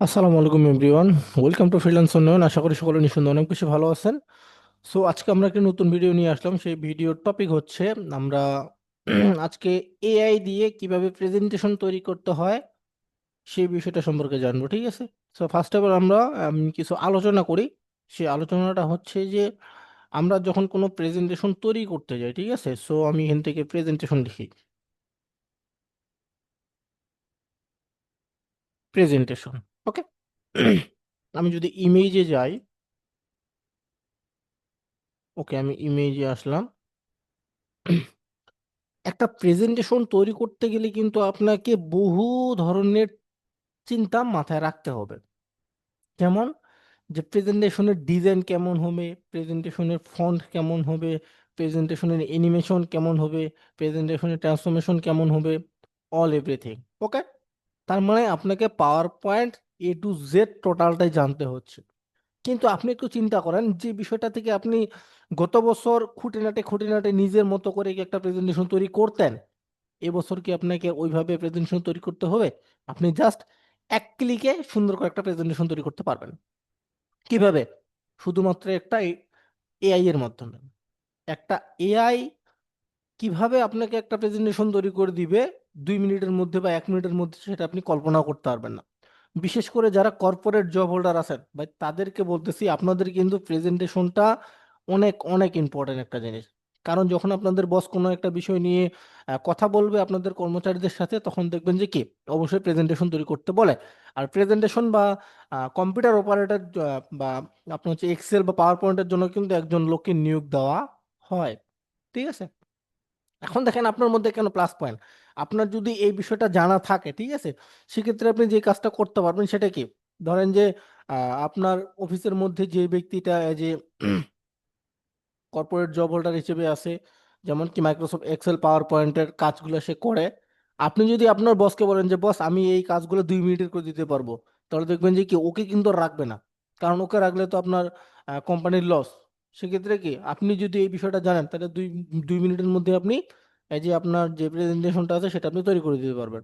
আসসালামু আলাইকুম everyone. Welcome to freelance উন্নয়ন। আশা করি সকলে নিঃসন্দেহে অনেক বেশি ভালো আছেন। সো আজকে আমরা একটা নতুন ভিডিও নিয়ে আসলাম। সেই ভিডিওর টপিক হচ্ছে আমরা আজকে এআই দিয়ে কিভাবে প্রেজেন্টেশন তৈরি করতে হয় সেই বিষয়টা সম্পর্কে জানবো, ঠিক আছে? সো ফার্স্ট অফ অল আমরা কিছু আলোচনা করি। সেই আলোচনাটা হচ্ছে যে আমরা যখন কোনো প্রেজেন্টেশন তৈরি করতে যাই, ঠিক আছে? সো আমি এখান থেকে প্রেজেন্টেশন লিখি, প্রেজেন্টেশন। ওকে। আমি যদি ইমেজে যাই, ওকে আমি ইমেজে আসলাম। একটা প্রেজেন্টেশন তৈরি করতে গেলে কিন্তু আপনাকে বহু ধরনের চিন্তা মাথায় রাখতে হবে। যেমন যে প্রেজেন্টেশনের ডিজাইন কেমন হবে, প্রেজেন্টেশনের ফন্ট কেমন হবে, প্রেজেন্টেশনের অ্যানিমেশন কেমন হবে, প্রেজেন্টেশনের ট্রান্সফরমেশন কেমন হবে, অল এভরিথিং। ওকে। তার মানে আপনাকে power point A to Z টোটালটাই জানতে হচ্ছে। কিন্তু আপনি একটু চিন্তা করেন যে বিষয়টা থেকে আপনি গত বছর খুঁটিনাটি খুঁটিনাটি নিজের মতো করে কি একটা প্রেজেন্টেশন তৈরি করতেন, এবছর কি আপনাকে ওইভাবে প্রেজেন্টেশন তৈরি করতে হবে? আপনি জাস্ট এক ক্লিকে সুন্দর করে একটা প্রেজেন্টেশন তৈরি করতে পারবেন। কিভাবে? শুধুমাত্র একটা এআই এর মাধ্যমে। একটা এআই কিভাবে আপনাকে একটা প্রেজেন্টেশন তৈরি করে দিবে 2 মিনিটের মধ্যে বা 1 মিনিটের মধ্যে, সেটা আপনি কল্পনাও করতে পারবেন না। বিশেষ করে যারা কর্পোরেট জব হোল্ডার আছেন ভাই, তাদেরকে বলতেছি আপনাদের কিন্তু প্রেজেন্টেশনটা অনেক অনেক ইম্পর্টেন্ট একটা জিনিস। কারণ যখন আপনাদের বস কোনো একটা বিষয় নিয়ে কথা বলবে আপনাদের কর্মচারীদের সাথে, তখন দেখবেন যে কি অবশ্যই প্রেজেন্টেশন তৈরি করতে বলে। আর প্রেজেন্টেশন বা কম্পিউটার অপারেটর বা আপনার হচ্ছে এক্সেল বা পাওয়ার পয়েন্টের জন্য কিন্তু একজন লোককে নিয়োগ দেওয়া হয়, ঠিক আছে? এখন দেখেন আপনার মধ্যে কেন প্লাস পয়েন্ট। আপনার যদি এই বিষয়টা জানা থাকে, ঠিক আছে, সেক্ষেত্রে আপনি যে কাজটা করতে পারবেন সেটা কি, ধরেন যে আপনার অফিসের মধ্যে যে ব্যক্তিটা যে কর্পোরেট জব হোল্ডার হিসেবে আছে, যেমন কি মাইক্রোসফট এক্সেল পাওয়ার পয়েন্টের কাজগুলো সে করে, আপনি যদি আপনার বসকে বলেন যে বস আমি এই কাজগুলো 2 মিনিটের করে দিতে পারবো, তাহলে দেখবেন যে কি ওকে কিন্তু আর রাখবে না। কারণ ওকে রাখলে তো আপনার কোম্পানির লস। সেক্ষেত্রে কি আপনি যদি এই বিষয়টা জানেন, তাহলে দুই দুই মিনিটের মধ্যে আপনি এই যে আপনার যে প্রেজেন্টেশনটা আছে সেটা আপনি তৈরি করে দিতে পারবেন।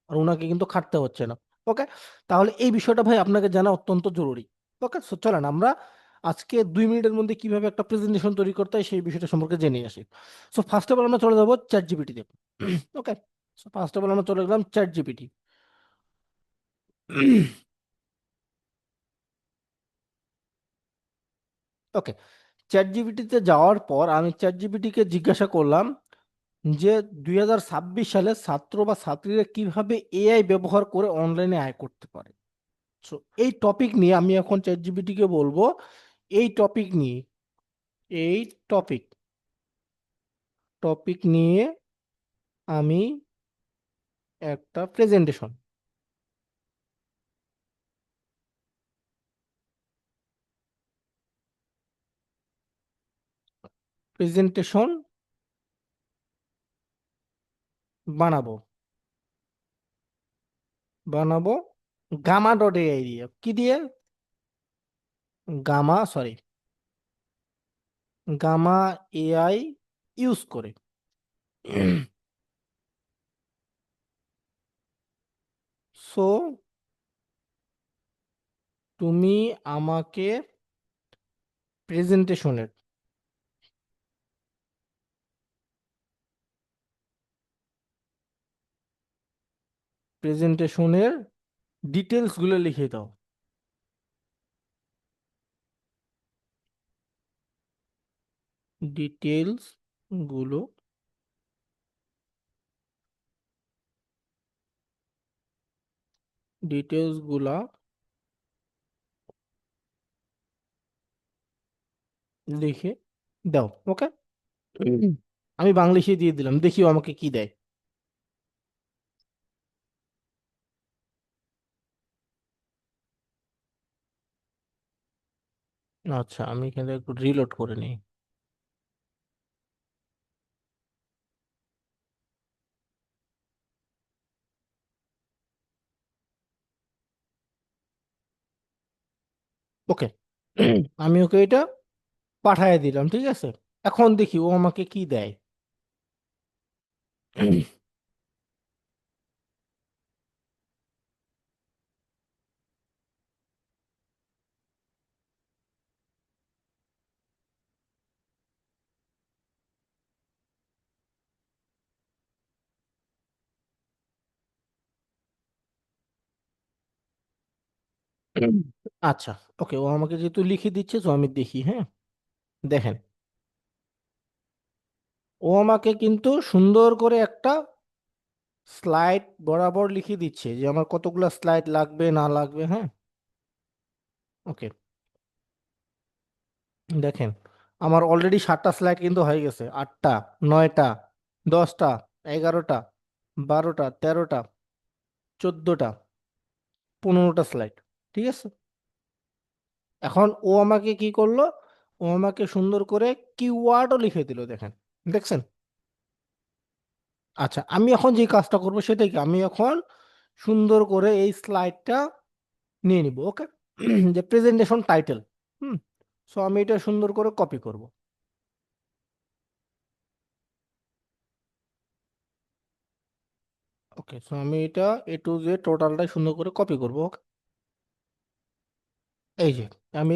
আর ওনাকে কিন্তু খাটতে হচ্ছে না। ওকে। তাহলে এই বিষয়টা ভাই আপনাকে জানা অত্যন্ত জরুরি। ওকে, সো চলেন আমরা আজকে 2 মিনিটের মধ্যে কিভাবে একটা প্রেজেন্টেশন তৈরি করতে হয় সেই বিষয়টা সম্পর্কে জেনে আসি। সো ফার্স্ট অফ অল আমরা চলে যাবো চ্যাট জিপিটিতে। Okay. So first of all আমরা চলে গেলাম চ্যাট জিপিটি। ওকে। চ্যাট জিপিটিতে যাওয়ার পর আমি চ্যাট জিপিটিকে জিজ্ঞাসা করলাম যে 2026 সালে ছাত্র বা ছাত্রীরা কিভাবে এআই ব্যবহার করে অনলাইনে আয় করতে পারে। সো এই টপিক নিয়ে আমি এখন চ্যাট জিপিটিকে বলবো, এই টপিক নিয়ে, এই টপিক টপিক নিয়ে আমি একটা প্রেজেন্টেশন, প্রেজেন্টেশন বানাবো, বানাবো গামা.এআই দিয়ে। কি দিয়ে? সরি, গামা এআই ইউজ করে। সো তুমি আমাকে প্রেজেন্টেশনের প্রেজেন্টেশনের ডিটেলস গুলো লিখে দাও। ডিটেলস গুলো, ডিটেলস গুলা লিখে দাও। ওকে। আমি বাংলিশে দিয়ে দিলাম, দেখিও আমাকে কি দেয়। আচ্ছা, আমি এখানে একটু রিলোড করে নিই। ওকে। আমি ওকে এটা পাঠায় দিলাম, ঠিক আছে। এখন দেখি ও আমাকে কি দেয়। উম, আচ্ছা, ওকে, ও আমাকে যেহেতু লিখে দিচ্ছে তো আমি দেখি, হ্যাঁ। দেখেন, ও আমাকে কিন্তু সুন্দর করে একটা স্লাইড বরাবর লিখে দিচ্ছে যে আমার কতগুলো স্লাইড লাগবে না লাগবে, হ্যাঁ। ওকে, দেখেন, আমার অলরেডি 7টা স্লাইড কিন্তু হয়ে গেছে, 8টা, 9টা, 10টা, 11টা, 12টা, 13টা, 14টা, 15টা স্লাইড, ঠিক আছে। এখন ও আমাকে কি করলো, ও আমাকে সুন্দর করে কিওয়ার্ডও লিখে দিল, দেখেন, দেখছেন। আচ্ছা, আমি এখন যে কাজটা করবো সেটাই কি, আমি এখন সুন্দর করে এই স্লাইডটা নিয়ে নিব, ওকে। যে প্রেজেন্টেশন টাইটেল, হুম। সো আমি এটা সুন্দর করে কপি করব। ওকে, সো আমি এটা A to Z টোটালটাই সুন্দর করে কপি করব, ওকে। এই যে আমি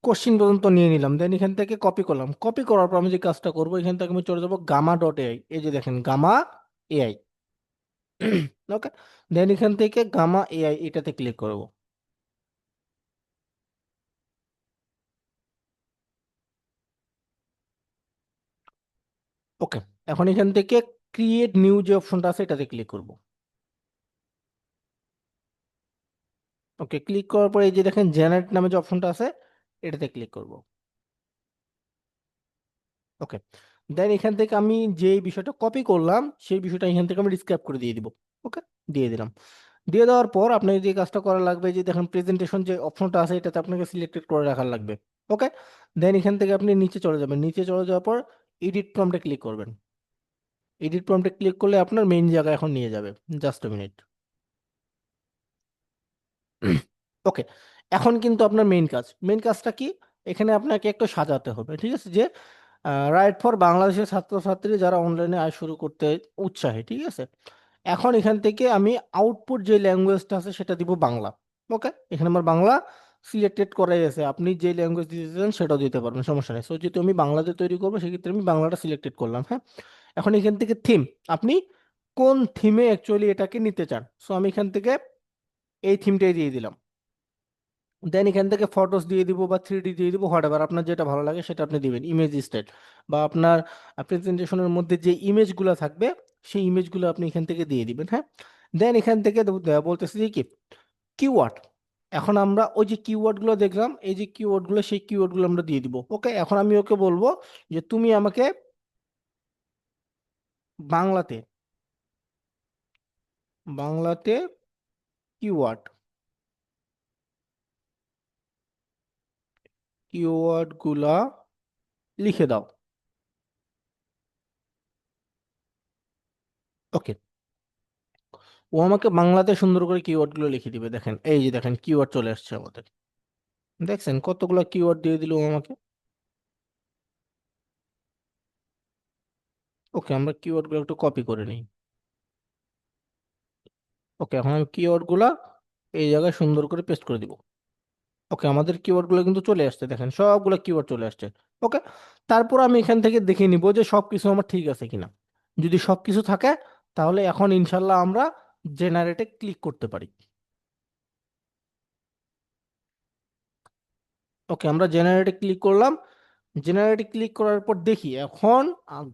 কোশ্চিন পর্যন্ত নিয়ে নিলাম, দেন এখান থেকে কপি করলাম, কপি করার পর আমি যে কাজটা করবো, এখান থেকে আমি চলে যাবো gamma.ai, এই যে দেখেন gamma.ai, ওকে। দেন এখান থেকে gamma.ai এটাতে ক্লিক করব। ওকে, এখন এখান থেকে ক্রিয়েট নিউ যে অপশনটা আছে এটাতে ক্লিক করব। ওকে, ক্লিক করার পরে এই যে দেখেন জেনারেট নামে যে অপশনটা আছে এটাতে ক্লিক করব। ওকে, দেন এখান থেকে আমি যে বিষয়টা কপি করলাম সেই বিষয়টা এখান থেকে আমি ডিসক্রাইব করে দিয়ে দিব। ওকে, দিয়ে দিলাম। দিয়ে দেওয়ার পর আপনার যে কাজটা করা লাগবে, যে দেখেন প্রেজেন্টেশন যে অপশনটা আছে এটাতে আপনাকে সিলেক্টেড করে রাখার লাগবে। ওকে, দেন এখান থেকে আপনি নিচে চলে যাবেন, নিচে চলে যাওয়ার পর এডিট প্রম্পটে ক্লিক করবেন। এডিট প্রম্পটে ক্লিক করলে আপনার মেইন জায়গায় এখন নিয়ে যাবে। Just minute. ওকে, এখন কিন্তু আপনার মেইন কাজটা কি, এখানে আপনাকে একটু সাজাতে হবে, ঠিক আছে। যে রাইট ফর বাংলাদেশের ছাত্রছাত্রী যারা অনলাইনে আয় শুরু করতে উৎসাহী, ঠিক আছে। এখন এখান থেকে আমি আউটপুট যে ল্যাঙ্গুয়েজটা আছে সেটা দিব বাংলা। ওকে, এখানে আমার বাংলা সিলেক্টেড করাই আছে, আপনি যে ল্যাঙ্গুয়েজ দিতে চান সেটাও দিতে পারবেন, সমস্যা নেই। সো যেহেতু আমি বাংলাতে তৈরি করবো সেক্ষেত্রে আমি বাংলাটা সিলেক্টেড করলাম, হ্যাঁ। এখন এখান থেকে থিম, আপনি কোন থিমে অ্যাকচুয়ালি এটাকে নিতে চান, সো আমি এখান থেকে এই থিমটাই দিয়ে দিলাম। দেন এখান থেকে ফটোস দিয়ে দিব বা 3D দিয়ে দিব, হোয়াট এভার আপনার যেটা ভালো লাগে সেটা আপনি দিবেন, ইমেজ স্টাইল বা আপনার প্রেজেন্টেশনের মধ্যে যে ইমেজগুলো থাকবে সেই ইমেজগুলো আপনি এখান থেকে দিয়ে দিবেন, হ্যাঁ। দেন এখান থেকে বলতেছি যে কি কিওয়ার্ড, এখন আমরা ওই যে কিওয়ার্ডগুলো দেখলাম, এই যে কিওয়ার্ডগুলো সেই কিওয়ার্ডগুলো আমরা দিয়ে দিব। ওকে, এখন আমি ওকে বলবো যে তুমি আমাকে বাংলাতে বাংলাতে কিওয়ার্ড কিওয়ার্ডগুলা লিখে দাও। ওকে, ও আমাকে বাংলাতে সুন্দর করে কিওয়ার্ড গুলো লিখে দিবে, দেখেন এই যে দেখেন কিওয়ার্ড চলে আসছে আমাদের, দেখছেন কতগুলো কিওয়ার্ড দিয়ে দিল ও আমাকে। ওকে, আমরা কিওয়ার্ড গুলো একটু কপি করে নিই। ওকে, এখন আমি কিওয়ার্ড গুলা এই জায়গায় সুন্দর করে পেস্ট করে দিব। ওকে, আমাদের কিওয়ার্ড গুলো কিন্তু চলে আসছে, দেখেন সবগুলো কিওয়ার্ড চলে আসছে। ওকে, তারপর আমি এখান থেকে দেখে নিব যে সবকিছু আমার ঠিক আছে কিনা। যদি সবকিছু থাকে তাহলে এখন ইনশাল্লাহ আমরা জেনারেটে ক্লিক করতে পারি। ওকে, আমরা জেনারেটে ক্লিক করলাম। জেনারেটে ক্লিক করার পর দেখি এখন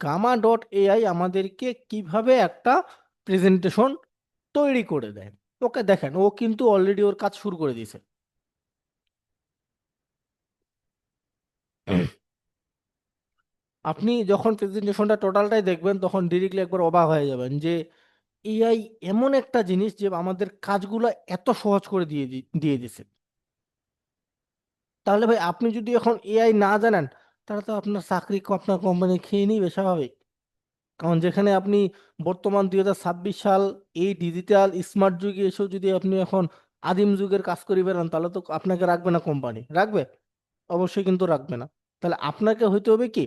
gamma.ai আমাদেরকে কিভাবে একটা প্রেজেন্টেশন তৈরি করে দেয়। ওকে, দেখেন ও কিন্তু অলরেডি ওর কাজ শুরু করে দিয়েছে। আপনি যখন প্রেজেন্টেশনটা টোটালটাই দেখবেন তখন ডিরেক্টলি একবার অবাক হয়ে যাবেন যে এআই এমন একটা জিনিস যে আমাদের কাজগুলো এত সহজ করে দিয়ে দিছে। তাহলে ভাই আপনি যদি এখন এআই না জানেন তাহলে তো আপনার চাকরি আপনার কোম্পানি খেয়ে নিবে স্বাভাবিক। কারণ যেখানে আপনি বর্তমান 2026 সাল, এই ডিজিটাল স্মার্ট যুগে এসেও যদি আপনি এখন আদিম যুগের কাজ করে বেড়ান তাহলে তো আপনাকে রাখবে না, কোম্পানি রাখবে? অবশ্যই কিন্তু রাখবে না। তাহলে আপনাকে হইতে হবে কি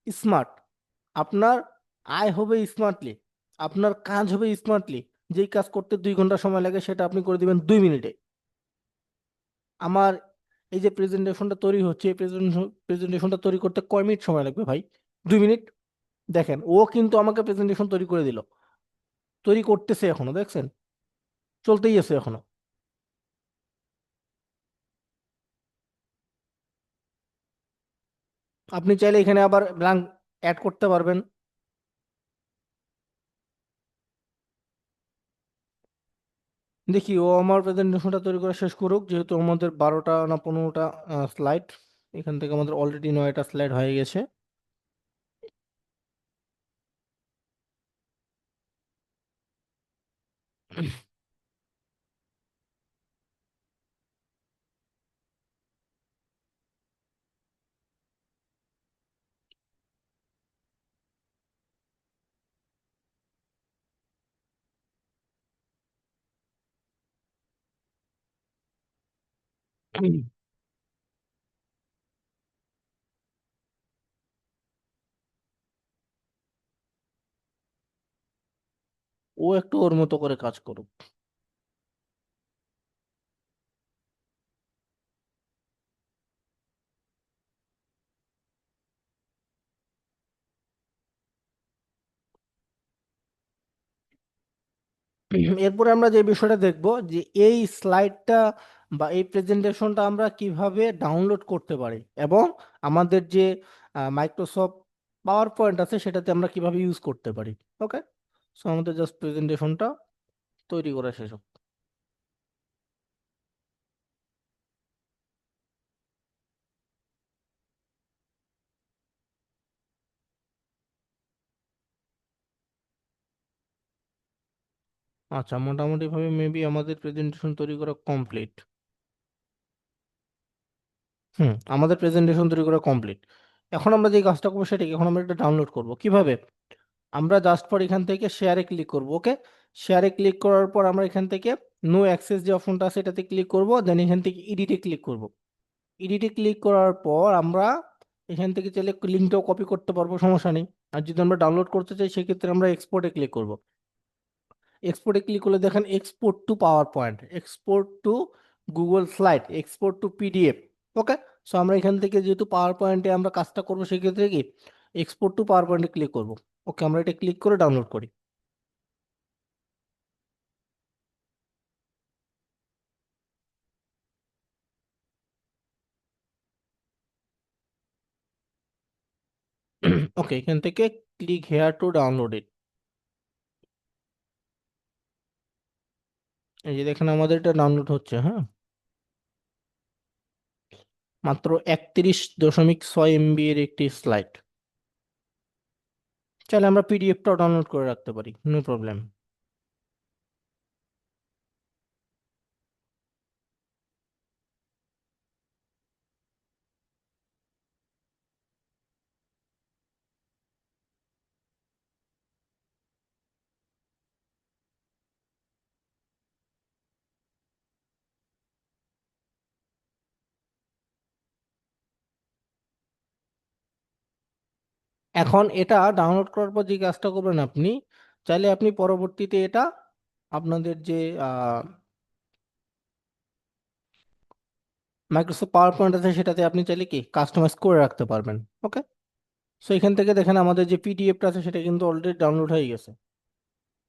স্মার্ট, আপনার আয় হবে স্মার্টলি, আপনার কাজ হবে স্মার্টলি। যেই কাজ করতে 2 ঘন্টা সময় লাগে সেটা আপনি করে দিবেন 2 মিনিটে। আমার এই যে প্রেজেন্টেশনটা তৈরি হচ্ছে, এই প্রেজেন্টেশনটা তৈরি করতে কয় মিনিট সময় লাগবে ভাই? 2 মিনিট। দেখেন ও কিন্তু আমাকে প্রেজেন্টেশন তৈরি করে দিল, তৈরি করতেছে এখনো, দেখছেন চলতেই আছে এখনো। আপনি চাইলে এখানে আবার ব্ল্যাঙ্ক অ্যাড করতে পারবেন। দেখি ও আমার প্রেজেন্টেশনটা তৈরি করা শেষ করুক, যেহেতু আমাদের 12টা না 15টা স্লাইড, এখান থেকে আমাদের অলরেডি 9টা স্লাইড হয়ে গেছে। ও একটু ওর মতো করে কাজ করুক। এরপরে আমরা যে বিষয়টা দেখব, যে এই স্লাইডটা বা এই প্রেজেন্টেশনটা আমরা কিভাবে ডাউনলোড করতে পারি, এবং আমাদের যে মাইক্রোসফট পাওয়ার পয়েন্ট আছে সেটাতে আমরা কিভাবে ইউজ করতে পারি। ওকে, সো আমাদের জাস্ট প্রেজেন্টেশনটা তৈরি করা শেষ হোক। আচ্ছা, মোটামুটি ভাবে মেবি আমাদের প্রেজেন্টেশন তৈরি করা কমপ্লিট। আমাদের প্রেজেন্টেশন তৈরি করা কমপ্লিট। এখন আমরা যে কাজটা করবো সেটা কি, এখন আমরা এটা ডাউনলোড করব কিভাবে। আমরা জাস্ট পর এখান থেকে শেয়ারে ক্লিক করব। ওকে, শেয়ারে ক্লিক করার পর আমরা এখান থেকে নো অ্যাক্সেস যে অপশনটা আছে এটাতে ক্লিক করব, দেন এখান থেকে এডিটে ক্লিক করব। এডিটে ক্লিক করার পর আমরা এখান থেকে চাইলে লিঙ্কটাও কপি করতে পারবো, সমস্যা নেই। আর যদি আমরা ডাউনলোড করতে চাই সেক্ষেত্রে আমরা এক্সপোর্টে ক্লিক করব। এক্সপোর্টে ক্লিক করলে দেখেন export two power point, export two Google slide, export two PDF. ওকে, সো আমরা এখান থেকে যেহেতু পাওয়ার পয়েন্টে আমরা কাজটা করবো সেক্ষেত্রে কি এক্সপোর্ট টু পাওয়ার পয়েন্টে ক্লিক করব। ওকে, আমরা এটা ক্লিক করে ডাউনলোড করি। ওকে, এখান থেকে ক্লিক হেয়ার টু ডাউনলোড ইট। এই যে দেখেন আমাদের এটা ডাউনলোড হচ্ছে। হ্যাঁ, মাত্র 31.6 MB এর একটি স্লাইড। চাইলে আমরা পিডিএফটাও ডাউনলোড করে রাখতে পারি, নো প্রবলেম। এখন এটা ডাউনলোড করার পর যে কাজটা করবেন আপনি, চাইলে আপনি পরবর্তীতে এটা আপনাদের যে মাইক্রোসফট পাওয়ার পয়েন্ট আছে সেটাতে আপনি চাইলে কি কাস্টমাইজ করে রাখতে পারবেন। ওকে, সো এখান থেকে দেখেন আমাদের যে পিডিএফটা আছে সেটা কিন্তু অলরেডি ডাউনলোড হয়ে গেছে।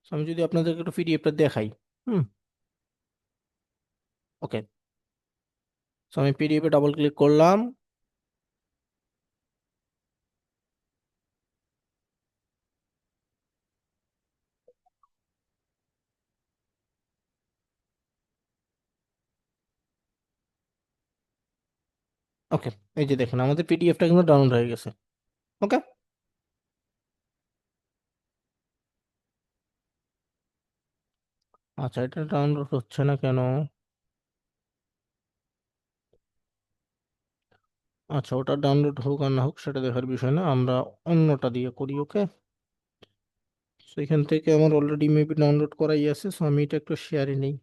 So আমি যদি আপনাদেরকে একটু পিডিএফটা দেখাই। হুম ওকে, সো আমি পিডিএফে ডাবল ক্লিক করলাম। ওকে, এই যে দেখেন আমাদের পিডিএফটা কিন্তু ডাউনলোড হয়ে গেছে। ওকে, আচ্ছা, এটা ডাউনলোড হচ্ছে না কেন? আচ্ছা, ওটা ডাউনলোড হোক আর না হোক সেটা দেখার বিষয় না, আমরা অন্যটা দিয়ে করি। ওকে, সো এখান থেকে আমার অলরেডি মেবি ডাউনলোড করাই আছে, সো আমি এটা একটু শেয়ারে নেই।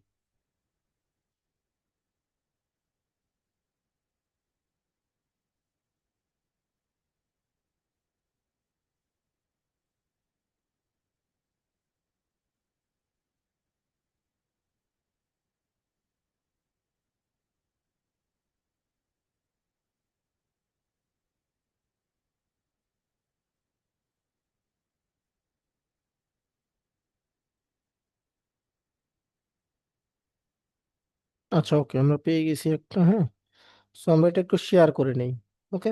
আচ্ছা, ওকে, আমরা পেয়ে গেছি একটা। হ্যাঁ, সো আমরা এটা একটু শেয়ার করে নেই। ওকে,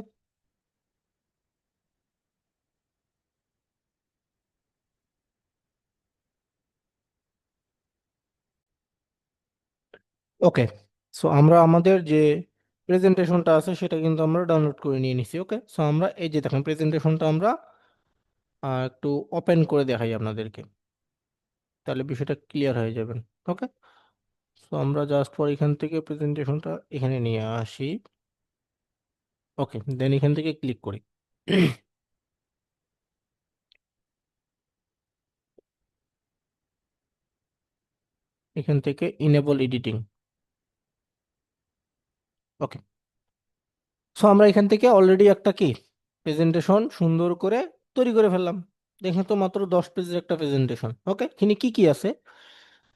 ওকে, সো আমরা আমাদের যে প্রেজেন্টেশনটা আছে সেটা কিন্তু আমরা ডাউনলোড করে নিয়ে নিছি। ওকে, সো আমরা এই যে দেখেন প্রেজেন্টেশনটা আমরা একটু ওপেন করে দেখাই আপনাদেরকে, তাহলে বিষয়টা ক্লিয়ার হয়ে যাবেন। ওকে, সো আমরা জাস্ট পর এখান থেকে প্রেজেন্টেশনটা এখানে নিয়ে আসি। ওকে, দেন এখান থেকে ক্লিক করি। এখান থেকে ইনেবল এডিটিং। ওকে, সো আমরা এখান থেকে অলরেডি একটা কি প্রেজেন্টেশন সুন্দর করে তৈরি করে ফেললাম। দেখেন তো, মাত্র 10 পেজের একটা প্রেজেন্টেশন। ওকে, এখানে কি কি আছে,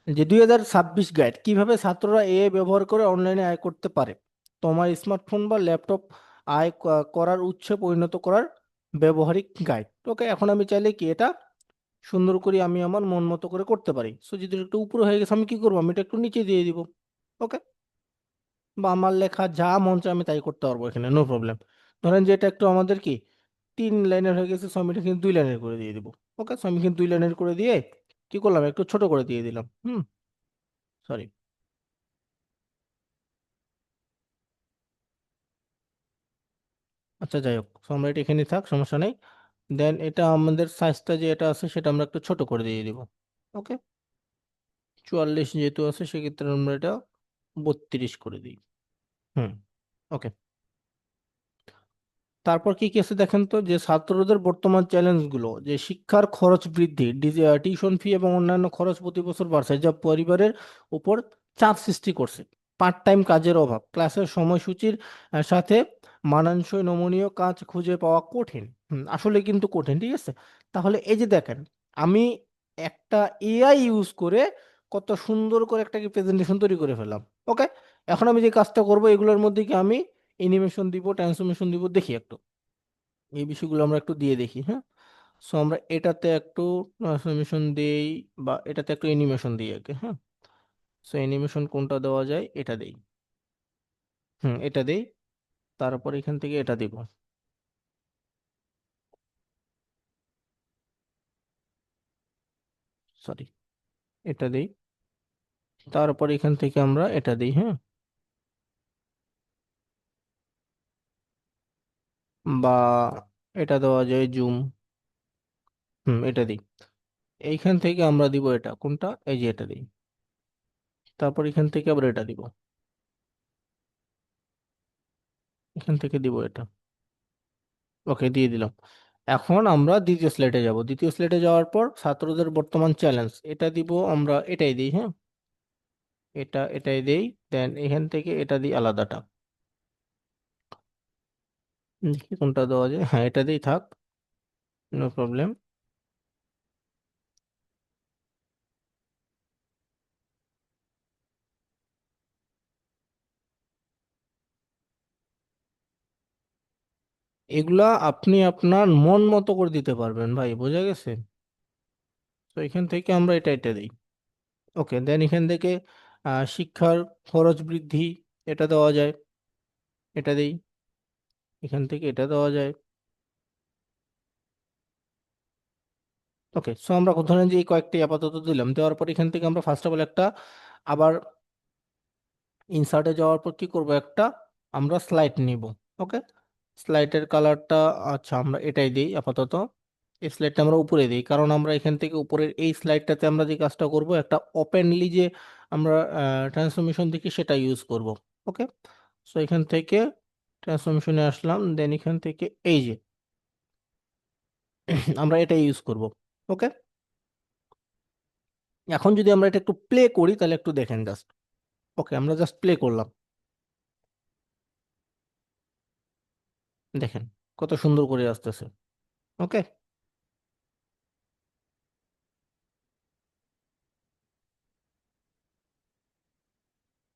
যে 2026 গাইড, কিভাবে ছাত্ররা এআই ব্যবহার করে অনলাইনে আয় করতে পারে, তোমার স্মার্টফোন বা ল্যাপটপ করার উৎসে পরিণত করার ব্যবহারিক গাইড। ওকে, এখন আমি চাইলে কি এটা সুন্দর করে আমি আমার মন মতো করে করতে পারি। সো যদি একটু উপরে হয়ে গেছে আমি কি করবো, আমি এটা একটু নিচে দিয়ে দিব। ওকে, বা আমার লেখা যা মন চায় আমি তাই করতে পারবো এখানে, নো প্রবলেম। ধরেন যে এটা একটু আমাদের কি 3 লাইনের হয়ে গেছে, সো আমি এটা কিন্তু 2 লাইনের করে দিয়ে দিব। ওকে, সো আমি কিন্তু 2 লাইনের করে দিয়ে কি করলাম, একটু ছোট করে দিয়ে দিলাম। সরি। আচ্ছা, যাই হোক, সো আমরা এটা এখানে থাক, সমস্যা নেই। দেন এটা আমাদের সাইজটা যে এটা আছে সেটা আমরা একটু ছোট করে দিয়ে দিব। ওকে, 44 যেহেতু আছে সেক্ষেত্রে আমরা এটা 32 করে দিই। হুম। ওকে, তারপর কি কি আছে দেখেন তো, যে ছাত্রদের বর্তমান চ্যালেঞ্জগুলো, যে শিক্ষার খরচ বৃদ্ধি, টিউশন ফি এবং অন্যান্য খরচ প্রতি বছর বাড়ছে, যা পরিবারের উপর চাপ সৃষ্টি করছে। পার্ট টাইম কাজের অভাব, ক্লাসের সময়সূচির সাথে মানানসই নমনীয় কাজ খুঁজে পাওয়া কঠিন। আসলে কিন্তু কঠিন, ঠিক আছে। তাহলে এই যে দেখেন, আমি একটা এআই ইউজ করে কত সুন্দর করে একটা প্রেজেন্টেশন তৈরি করে ফেললাম। ওকে, এখন আমি যে কাজটা করব এগুলোর মধ্যে কি আমি অ্যানিমেশন দিব, ট্রান্সফরমেশন দিব, দেখি একটু এই বিষয়গুলো আমরা একটু দিয়ে দেখি। হ্যাঁ, সো আমরা এটাতে একটু ট্রান্সফরমেশন দেই, বা এটাতে একটু অ্যানিমেশন দিই আগে। হ্যাঁ, সো অ্যানিমেশন কোনটা দেওয়া যায়, এটা দেই। এটা দেই, তারপর এখান থেকে এটা দিব। সরি, এটা দেই, তারপর এখান থেকে আমরা এটা দিই। হ্যাঁ, বা এটা দেওয়া যায় জুম। এটা দিই। এইখান থেকে আমরা দিব এটা কোনটা, এই যে এটা দিই, তারপর এখান থেকে আবার এটা দিব, এখান থেকে দিব এটা। ওকে, দিয়ে দিলাম। এখন আমরা দ্বিতীয় স্লাইডে যাব। দ্বিতীয় স্লাইডে যাওয়ার পর ছাত্রদের বর্তমান চ্যালেঞ্জ, এটা দিব আমরা, এটাই দিই। হ্যাঁ, এটাই দেই। দেন এখান থেকে এটা দিই আলাদাটা। দেখি কোনটা দেওয়া যায়। হ্যাঁ, এটা দিই, থাক, নো প্রবলেম। এগুলা আপনি আপনার মন মতো করে দিতে পারবেন ভাই, বোঝা গেছে। তো এখান থেকে আমরা এটা দিই। ওকে, দেন এখান থেকে শিক্ষার খরচ বৃদ্ধি, এটা দেওয়া যায়, এটা দিই। এখান থেকে এটা দেওয়া যায়। ওকে, সো আমরা ধরেন যে এই কয়েকটি আপাতত দিলাম, দেওয়ার পর এখান থেকে আমরা ফার্স্ট অফ অল একটা আবার ইনসার্টে যাওয়ার পর কি করব, একটা আমরা স্লাইড নিব। ওকে, স্লাইডের কালারটা, আচ্ছা আমরা এটাই দিই আপাতত। এই স্লাইডটা আমরা উপরে দিই, কারণ আমরা এখান থেকে উপরের এই স্লাইডটাতে আমরা যে কাজটা করব, একটা ওপেনলি যে আমরা ট্রান্সফরমেশন দেখি সেটা ইউজ করব। ওকে, সো এখান থেকে ট্রান্সফরমেশনে আসলাম, দেন এখান থেকে এই যে আমরা এটা ইউজ করব। ওকে, এখন যদি আমরা এটা একটু প্লে করি তাহলে একটু দেখেন জাস্ট। ওকে, আমরা জাস্ট প্লে করলাম, দেখেন কত সুন্দর করে আসতেছে। ওকে,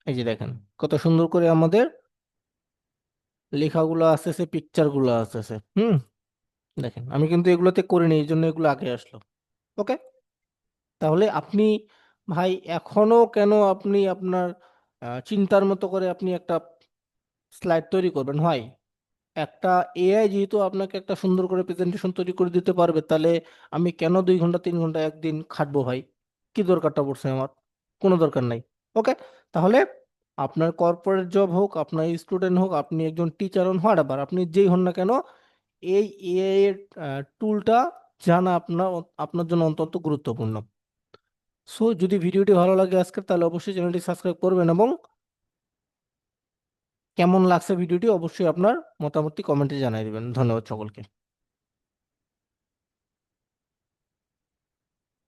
এই যে দেখেন কত সুন্দর করে আমাদের লেখাগুলো আসতেছে, পিকচারগুলো আসতেছে। দেখেন আমি কিন্তু এগুলোতে করিনি, এই জন্য এগুলো আগে আসলো। ওকে, তাহলে আপনি ভাই এখনো কেন আপনি আপনার চিন্তার মতো করে আপনি একটা স্লাইড তৈরি করবেন হয়, একটা এআই যেহেতু আপনাকে একটা সুন্দর করে প্রেজেন্টেশন তৈরি করে দিতে পারবে, তাহলে আমি কেন 2 ঘন্টা 3 ঘন্টা একদিন খাটবো ভাই? কি দরকারটা পড়ছে আমার? কোনো দরকার নাই। ওকে, তাহলে আপনার কর্পোরেট জব হোক, আপনার স্টুডেন্ট হোক, আপনি একজন টিচার হন, হোয়াটএভার, আপনি যেই হন না কেন, এই এআই এর টুলটা জানা আপনার আপনার জন্য অত্যন্ত গুরুত্বপূর্ণ। সো যদি ভিডিওটি ভালো লাগে আজকে, তাহলে অবশ্যই চ্যানেলটি সাবস্ক্রাইব করবেন, এবং কেমন লাগছে ভিডিওটি অবশ্যই আপনার মতামতটি কমেন্টে জানিয়ে দিবেন। ধন্যবাদ সকলকে।